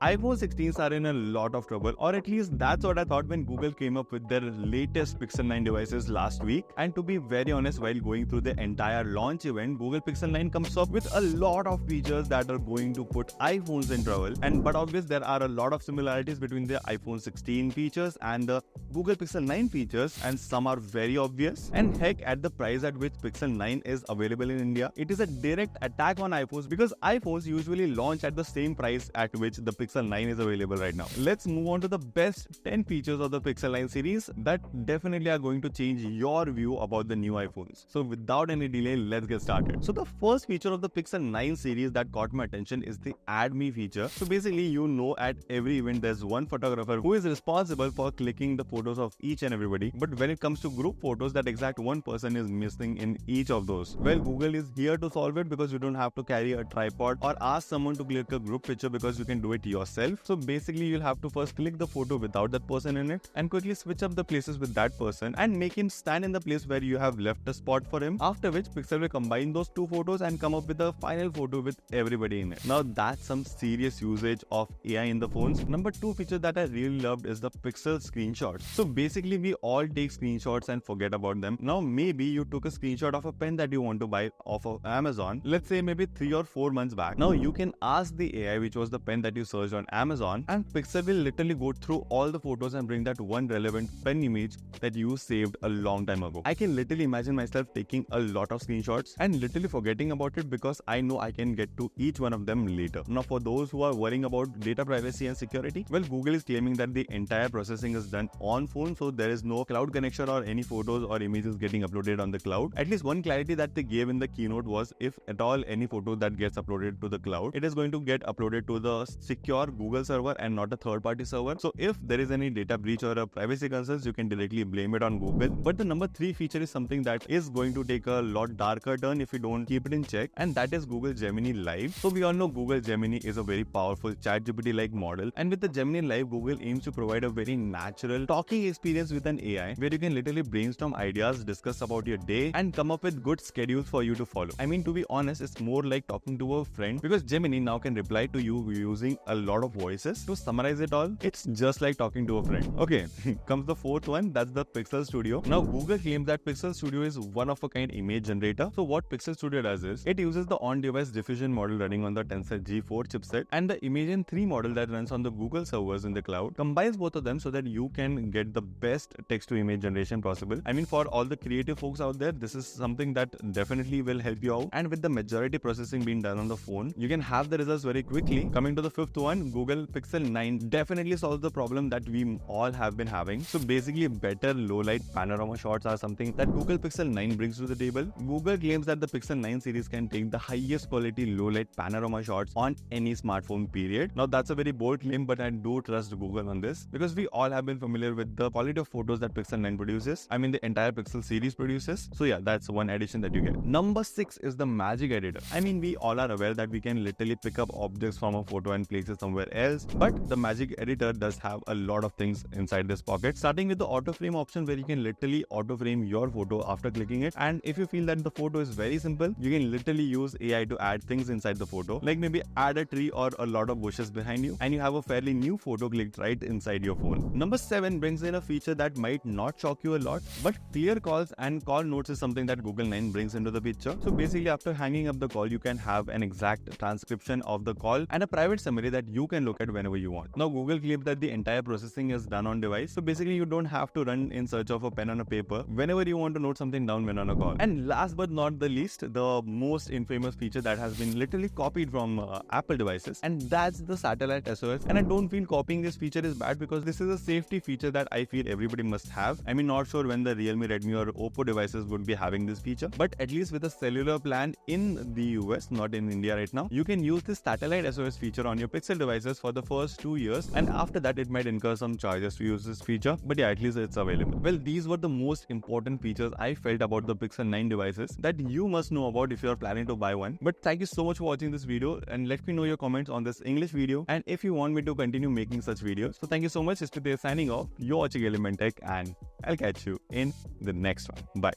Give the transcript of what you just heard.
iPhone 16s are in a lot of trouble, or at least that's what I thought when Google came up with their latest Pixel 9 devices last week. And to be very honest, while going through the entire launch event, Google Pixel 9 comes up with a lot of features that are going to put iPhones in trouble. But obviously there are a lot of similarities between the iPhone 16 features and the Google Pixel 9 features, and some are very obvious. And heck, at the price at which Pixel 9 is available in India, it is a direct attack on iPhones, because iPhones usually launch at the same price at which the Pixel 9 is available right now. Let's move on to the best 10 features of the Pixel 9 series that definitely are going to change your view about the new iPhones. So without any delay, let's get started. So the first feature of the Pixel 9 series that caught my attention is the Add Me feature. So basically, at every event there's one photographer who is responsible for clicking the photos of each and everybody. But when it comes to group photos, that exact one person is missing in each of those. Well, Google is here to solve it, because you don't have to carry a tripod or ask someone to click a group picture, because you can do it yourself. So basically, you'll have to first click the photo without that person in it and quickly switch up the places with that person and make him stand in the place where you have left a spot for him, after which Pixel will combine those two photos and come up with a final photo with everybody in it. Now that's some serious usage of AI in the phones. Number 2 feature that I really loved is the Pixel screenshots. So basically, we all take screenshots and forget about them. Now maybe you took a screenshot of a pen that you want to buy off of Amazon, let's say maybe 3 or 4 months back. Now you can ask the AI which was the pen that you searched on Amazon, and Pixel will literally go through all the photos and bring that one relevant pen image that you saved a long time ago. I can literally imagine myself taking a lot of screenshots and literally forgetting about it, because I know I can get to each one of them later. Now for those who are worrying about data privacy and security, well, Google is claiming that the entire processing is done on phone, so there is no cloud connection or any photos or images getting uploaded on the cloud. At least one clarity that they gave in the keynote was, if at all any photo that gets uploaded to the cloud, it is going to get uploaded to the secure Google server and not a third-party server. So if there is any data breach or a privacy concerns, you can directly blame it on Google. But the number 3 feature is something that is going to take a lot darker turn if you don't keep it in check, and that is Google Gemini Live. So we all know Google Gemini is a very powerful ChatGPT-like model, and with the Gemini Live, Google aims to provide a very natural talking experience with an AI, where you can literally brainstorm ideas, discuss about your day, and come up with good schedules for you to follow. I mean, to be honest, it's more like talking to a friend, because Gemini now can reply to you using a lot of voices. To summarize it all, it's just like talking to a friend. Okay, comes the 4th one, that's the Pixel Studio. Now Google claims that Pixel Studio is one of a kind image generator. So what Pixel Studio does is, it uses the on-device diffusion model running on the Tensor G4 chipset and the Imagen 3 model that runs on the Google servers in the cloud, combines both of them so that you can get the best text-to-image generation possible. I mean, for all the creative folks out there, this is something that definitely will help you out, and with the majority processing being done on the phone, you can have the results very quickly. Coming to the 5th one, Google Pixel 9 definitely solves the problem that we all have been having. So basically, better low-light panorama shots are something that Google Pixel 9 brings to the table. Google claims that the Pixel 9 series can take the highest quality low-light panorama shots on any smartphone, period. Now that's a very bold claim, but I do trust Google on this, because we all have been familiar with the quality of photos that Pixel 9 produces. I mean, the entire Pixel series produces. So yeah, that's one addition that you get. Number 6 is the Magic Editor. I mean, we all are aware that we can literally pick up objects from a photo and place it somewhere else, but the Magic Editor does have a lot of things inside this pocket, starting with the auto frame option, where you can literally auto frame your photo after clicking it. And if you feel that the photo is very simple, you can literally use AI to add things inside the photo, like maybe add a tree or a lot of bushes behind you, and you have a fairly new photo clicked right inside your phone. Number 7 brings in a feature that might not shock you a lot, but clear calls and call notes is something that Google 9 brings into the picture. So basically, after hanging up the call, you can have an exact transcription of the call and a private summary that you can look at whenever you want. Now Google claims that the entire processing is done on device, so basically you don't have to run in search of a pen on a paper whenever you want to note something down when on a call. And last but not the least, the most infamous feature that has been literally copied from Apple devices, and that's the satellite SOS. And I don't feel copying this feature is bad, because this is a safety feature that I feel everybody must have. I mean, not sure when the Realme, Redmi or Oppo devices would be having this feature, but at least with a cellular plan in the US, not in India right now, you can use this satellite SOS feature on your Pixel devices for the first 2 years, and after that it might incur some charges to use this feature, but yeah, at least it's available. Well, these were the most important features I felt about the Pixel 9 devices that you must know about if you are planning to buy one. But thank you so much for watching this video, and let me know your comments on this English video, and if you want me to continue making such videos. So thank you so much. It's Today signing off. You're watching Element Tech, and I'll catch you in the next one. Bye.